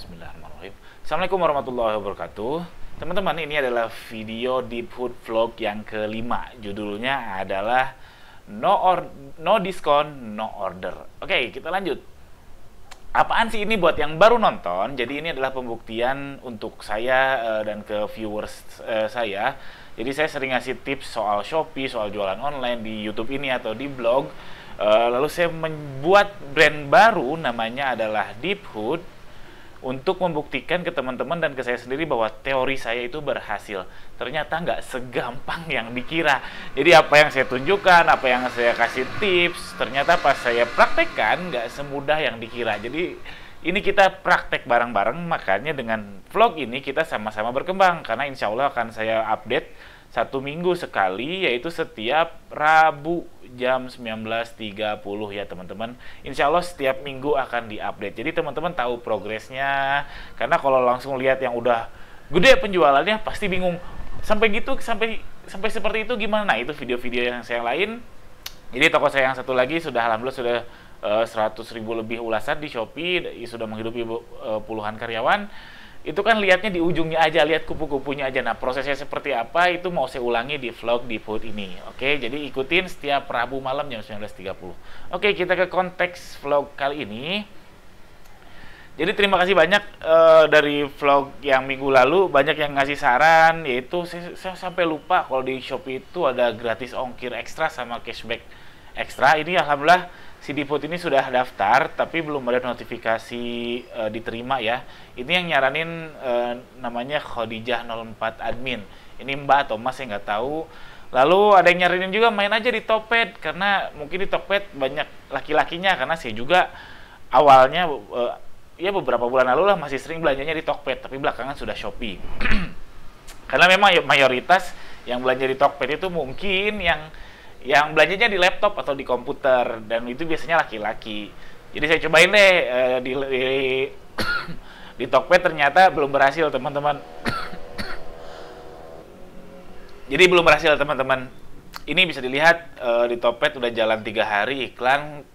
Bismillahirrahmanirrahim. Assalamualaikum warahmatullahi wabarakatuh. Teman-teman, ini adalah video Deep Hood Vlog yang kelima. Judulnya adalah No Discount, No Order. Oke, kita lanjut. Apaan sih ini buat yang baru nonton? Jadi ini adalah pembuktian untuk saya dan ke viewers saya. Jadi saya sering ngasih tips soal Shopee, soal jualan online di YouTube ini atau di blog. Lalu saya membuat brand baru, namanya adalah Deep Hood, untuk membuktikan ke teman-teman dan ke saya sendiri bahwa teori saya itu berhasil. Ternyata nggak segampang yang dikira. Jadi apa yang saya tunjukkan, apa yang saya kasih tips, ternyata pas saya praktekkan nggak semudah yang dikira. Jadi ini kita praktek bareng-bareng, makanya dengan vlog ini kita sama-sama berkembang. Karena insya Allah akan saya update 1 minggu sekali, yaitu setiap Rabu jam 19.30 ya teman-teman. Insya Allah setiap minggu akan diupdate. Jadi teman-teman tahu progresnya. Karena kalau langsung lihat yang udah gede penjualannya pasti bingung. Sampai gitu, sampai seperti itu gimana? Nah, itu video-video yang saya lain. Jadi toko saya yang satu lagi sudah alhamdulillah sudah 100.000 lebih ulasan di Shopee, sudah menghidupi puluhan karyawan. Itu kan lihatnya di ujungnya aja, lihat kupu-kupunya aja. Nah, prosesnya seperti apa itu mau saya ulangi di vlog Deep Hood ini. Oke, jadi ikutin setiap Rabu malam jam 19.30. Oke, kita ke konteks vlog kali ini. Jadi terima kasih banyak dari vlog yang minggu lalu, banyak yang ngasih saran, yaitu saya sampai lupa kalau di Shopee itu ada gratis ongkir ekstra sama cashback ekstra. Ini alhamdulillah si Deep Hood ini sudah daftar, tapi belum ada notifikasi diterima ya. Ini yang nyaranin namanya Khadijah 04 admin. Ini Mbak atau Mas, saya nggak tahu. Lalu ada yang nyaranin juga main aja di Tokped, karena mungkin di Tokped banyak laki-lakinya. Karena saya juga awalnya ya beberapa bulan lalu lah masih sering belanjanya di Tokped, tapi belakangan sudah Shopee. Karena memang mayoritas yang belanja di Tokped itu mungkin yang belanjanya di laptop atau di komputer, dan itu biasanya laki-laki. Jadi saya cobain deh di Tokped, ternyata belum berhasil teman-teman. Jadi belum berhasil teman-teman. Ini bisa dilihat di Tokped udah jalan 3 hari iklan,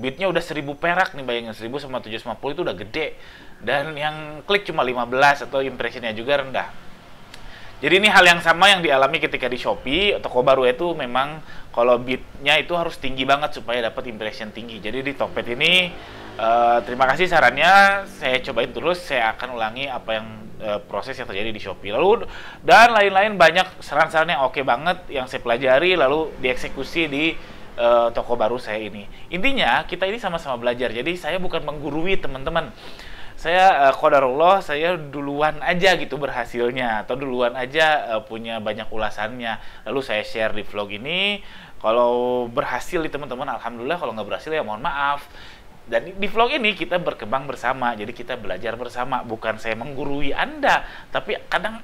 bidnya udah 1.000 perak nih, bayangin 1.000 sama 750 itu udah gede, dan yang klik cuma 15 atau impressionnya juga rendah. Jadi ini hal yang sama yang dialami ketika di Shopee. Toko baru itu memang kalau bidnya itu harus tinggi banget supaya dapat impression tinggi. Jadi di Tokped ini terima kasih sarannya, saya cobain terus, saya akan ulangi apa yang proses yang terjadi di Shopee. Lalu dan lain-lain banyak saran-saran yang oke banget yang saya pelajari lalu dieksekusi di toko baru saya ini. Intinya kita ini sama-sama belajar. Jadi saya bukan menggurui teman-teman. Saya qadarullah, saya duluan aja gitu berhasilnya, atau duluan aja punya banyak ulasannya, lalu saya share di vlog ini. Kalau berhasil di teman-teman alhamdulillah, kalau nggak berhasil ya mohon maaf. Dan di vlog ini kita berkembang bersama, jadi kita belajar bersama. Bukan saya menggurui Anda, tapi kadang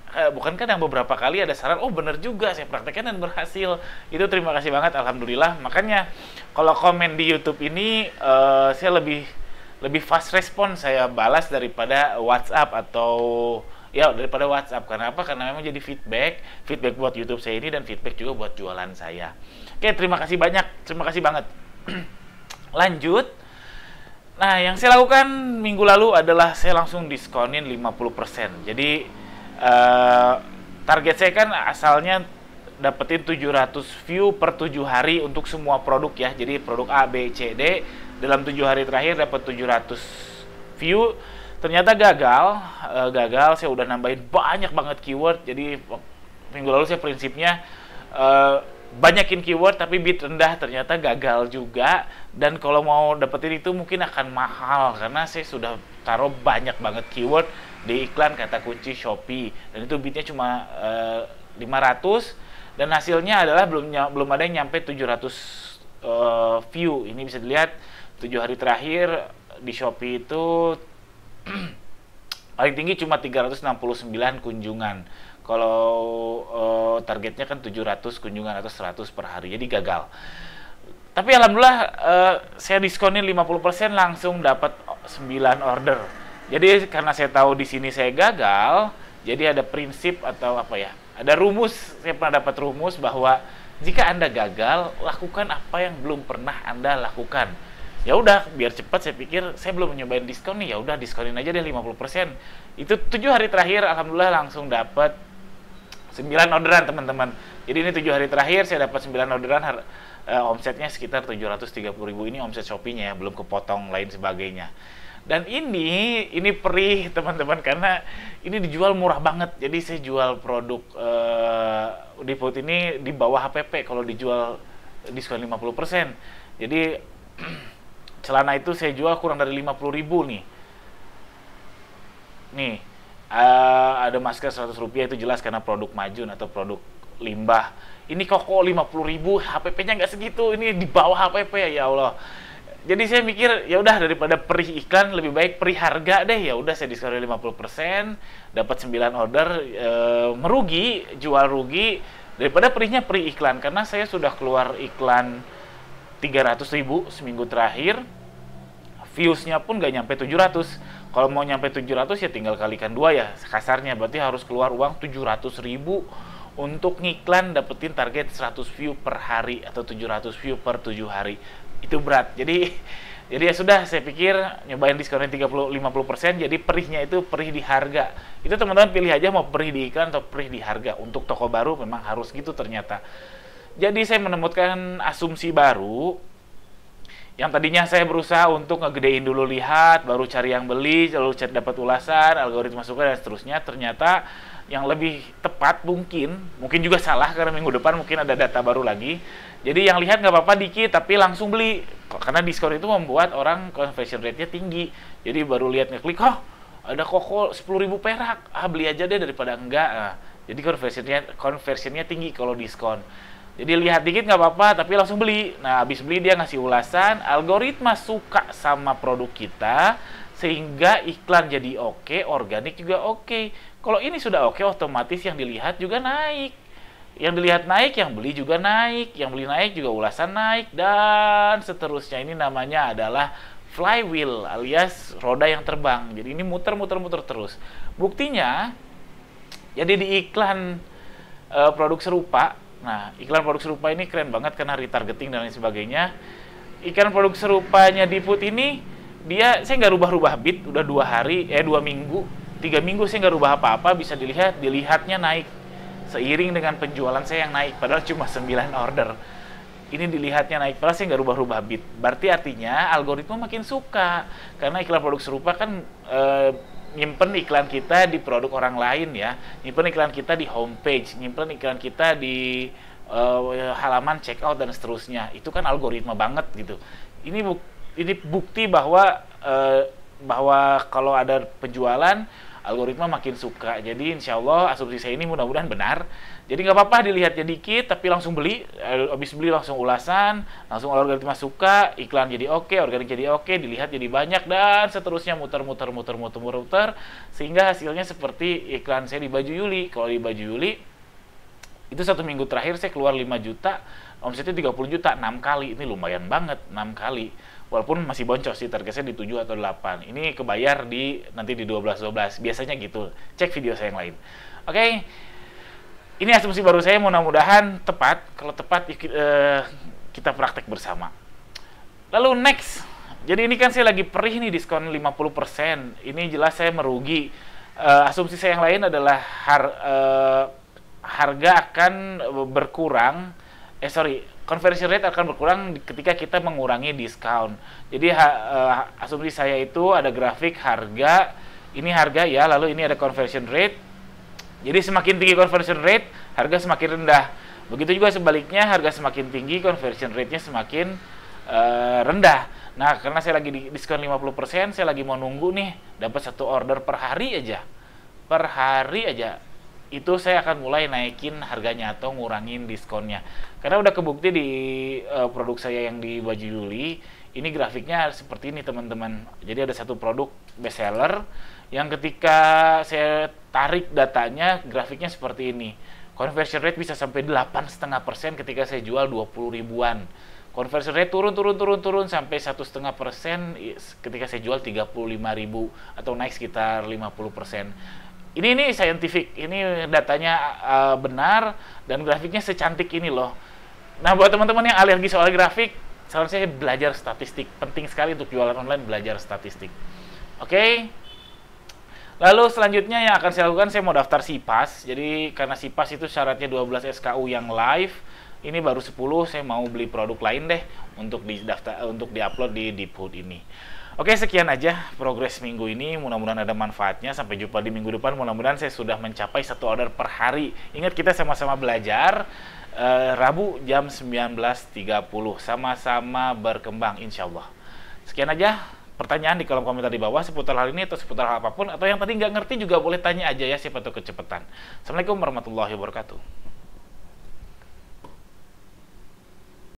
beberapa kali ada saran, oh bener juga, saya praktekkan dan berhasil. Itu terima kasih banget alhamdulillah. Makanya kalau komen di YouTube ini saya lebih fast respon saya balas daripada WhatsApp atau ya daripada WhatsApp. Karena apa? Karena memang jadi feedback buat YouTube saya ini dan feedback juga buat jualan saya. Oke, terima kasih banyak, terima kasih banget. Lanjut. Nah, yang saya lakukan minggu lalu adalah saya langsung diskonin 50%. Jadi target saya kan asalnya dapetin 700 view per 7 hari untuk semua produk ya. Jadi produk A, B, C, D dalam 7 hari terakhir dapat 700 view. Ternyata gagal. Saya udah nambahin banyak banget keyword. Jadi minggu lalu saya prinsipnya banyakin keyword tapi bid rendah, ternyata gagal juga. Dan kalau mau dapetin itu mungkin akan mahal, karena saya sudah taruh banyak banget keyword di iklan kata kunci Shopee, dan itu bidnya cuma 500, dan hasilnya adalah belum ada yang nyampe 700 view. Ini bisa dilihat 7 hari terakhir di Shopee itu paling tinggi cuma 369 kunjungan. Kalau targetnya kan 700 kunjungan atau 100 per hari, jadi gagal. Tapi alhamdulillah saya diskonin 50%, langsung dapat 9 order. Jadi karena saya tahu di sini saya gagal, jadi ada prinsip atau apa ya? Ada rumus, saya pernah dapat rumus bahwa jika Anda gagal, lakukan apa yang belum pernah Anda lakukan. Ya udah, biar cepat saya pikir saya belum nyobain diskon nih, ya udah diskonin aja deh 50%. Itu 7 hari terakhir alhamdulillah langsung dapat 9 orderan teman-teman. Jadi ini 7 hari terakhir saya dapat 9 orderan, omsetnya sekitar 730.000. Ini omset Shopee-nya ya, belum kepotong lain sebagainya. Dan ini perih teman-teman, karena ini dijual murah banget. Jadi saya jual produk Deepwood ini di bawah HPP kalau dijual diskon 50%. Jadi celana itu saya jual kurang dari 50.000 nih. Nih, ada masker 100 rupiah, itu jelas karena produk Majun atau produk limbah. Ini koko 50.000, HPP-nya nggak segitu, ini di bawah HPP, ya Allah. Jadi saya mikir, ya udah daripada perih iklan, lebih baik perih harga deh. Ya udah saya diskon 50%, dapat 9 order, merugi, jual rugi, daripada perihnya perih iklan. Karena saya sudah keluar iklan 300.000 seminggu terakhir, viewsnya pun nggak nyampe 700. Kalau mau nyampe 700 ya tinggal kalikan 2 ya, kasarnya berarti harus keluar uang 700.000 untuk ngiklan dapetin target 100 view per hari atau 700 view per 7 hari. Itu berat. Jadi ya sudah, saya pikir nyobain diskonnya 50%, jadi perihnya itu perih di harga. Itu teman-teman pilih aja mau perih di iklan atau perih di harga. Untuk toko baru memang harus gitu ternyata. Jadi saya menemukan asumsi baru. Yang tadinya saya berusaha untuk ngegedein dulu, lihat, baru cari yang beli, lalu cari dapat ulasan, algoritma suka dan seterusnya. Ternyata yang lebih tepat mungkin juga salah, karena minggu depan mungkin ada data baru lagi. Jadi yang lihat nggak apa-apa dikit, tapi langsung beli. Karena diskon itu membuat orang conversion rate-nya tinggi. Jadi baru lihat ngeklik, oh ada koko 10.000 perak, beli aja deh daripada enggak. Nah, jadi conversionnya tinggi kalau diskon. Jadi lihat dikit nggak apa-apa, tapi langsung beli. Nah, habis beli dia ngasih ulasan, algoritma suka sama produk kita, sehingga iklan jadi oke, organik juga oke. Kalau ini sudah oke, otomatis yang dilihat juga naik. Yang dilihat naik, yang beli juga naik. Yang beli naik juga ulasan naik, dan seterusnya. Ini namanya adalah flywheel, alias roda yang terbang. Jadi ini muter-muter-muter terus. Buktinya, jadi di iklan produk serupa, nah, iklan produk serupa ini keren banget karena retargeting dan lain sebagainya. Iklan produk serupanya Deepwood ini, saya nggak rubah-rubah bid, udah 2 minggu, 3 minggu saya nggak rubah apa-apa, bisa dilihatnya naik. Seiring dengan penjualan saya yang naik, padahal cuma 9 order. Ini dilihatnya naik, padahal saya nggak rubah-rubah bid. Berarti artinya algoritma makin suka, karena iklan produk serupa kan nyimpen iklan kita di produk orang lain ya, nyimpen iklan kita di homepage, nyimpen iklan kita di halaman checkout dan seterusnya. Itu kan algoritma banget gitu. Ini bukti bahwa kalau ada penjualan, algoritma makin suka. Jadi insya Allah asumsi saya ini mudah-mudahan benar. Jadi nggak apa-apa dilihatnya dikit, tapi langsung beli. Habis beli langsung ulasan, langsung algoritma suka, iklan jadi oke, organik jadi oke, dilihat jadi banyak, dan seterusnya muter-muter, sehingga hasilnya seperti iklan saya di baju Yuli. Kalau di baju Yuli, itu 1 minggu terakhir saya keluar 5 juta, omsetnya 30 juta, 6 kali. Ini lumayan banget, 6 kali. Walaupun masih boncos sih, targetnya di 7 atau 8. Ini kebayar nanti di 12. Biasanya gitu. Cek video saya yang lain. Oke. Ini asumsi baru saya, mudah-mudahan tepat. Kalau tepat, kita praktek bersama. Lalu next. Jadi ini kan saya lagi perih nih, diskon 50%. Ini jelas saya merugi. Asumsi saya yang lain adalah harga akan berkurang. Conversion rate akan berkurang ketika kita mengurangi diskon. Jadi asumsi saya itu ada grafik harga, ini harga ya, lalu ini ada conversion rate. Jadi semakin tinggi conversion rate, harga semakin rendah. Begitu juga sebaliknya, harga semakin tinggi, conversion rate-nya semakin rendah. Nah, karena saya lagi di diskon 50%, saya lagi mau nunggu nih, dapat 1 order per hari aja. Per hari aja. Itu saya akan mulai naikin harganya atau ngurangin diskonnya. Karena udah kebukti di produk saya yang di baju Yuli, ini grafiknya seperti ini teman-teman. Jadi ada satu produk bestseller yang ketika saya tarik datanya, grafiknya seperti ini. Conversion rate bisa sampai 8,5% ketika saya jual 20 ribuan. Conversion rate turun sampai 1,5% ketika saya jual 35.000 atau naik sekitar 50%. Ini scientific, ini datanya benar, dan grafiknya secantik ini loh. Nah, buat teman-teman yang alergi soal grafik, saran saya belajar statistik. Penting sekali untuk jualan online, belajar statistik. Oke. Lalu selanjutnya yang akan saya lakukan, saya mau daftar SIPAS. Jadi karena SIPAS itu syaratnya 12 SKU yang live, ini baru 10, saya mau beli produk lain deh untuk diupload di Deephood ini. Oke, sekian aja progres minggu ini. Mudah-mudahan ada manfaatnya. Sampai jumpa di minggu depan. Mudah-mudahan saya sudah mencapai 1 order per hari. Ingat, kita sama-sama belajar. Rabu jam 19.30. Sama-sama berkembang, insya Allah. Sekian aja. Pertanyaan di kolom komentar di bawah seputar hal ini atau seputar hal apapun, atau yang tadi nggak ngerti juga boleh tanya aja ya, siapa tahu kecepatan. Assalamualaikum warahmatullahi wabarakatuh.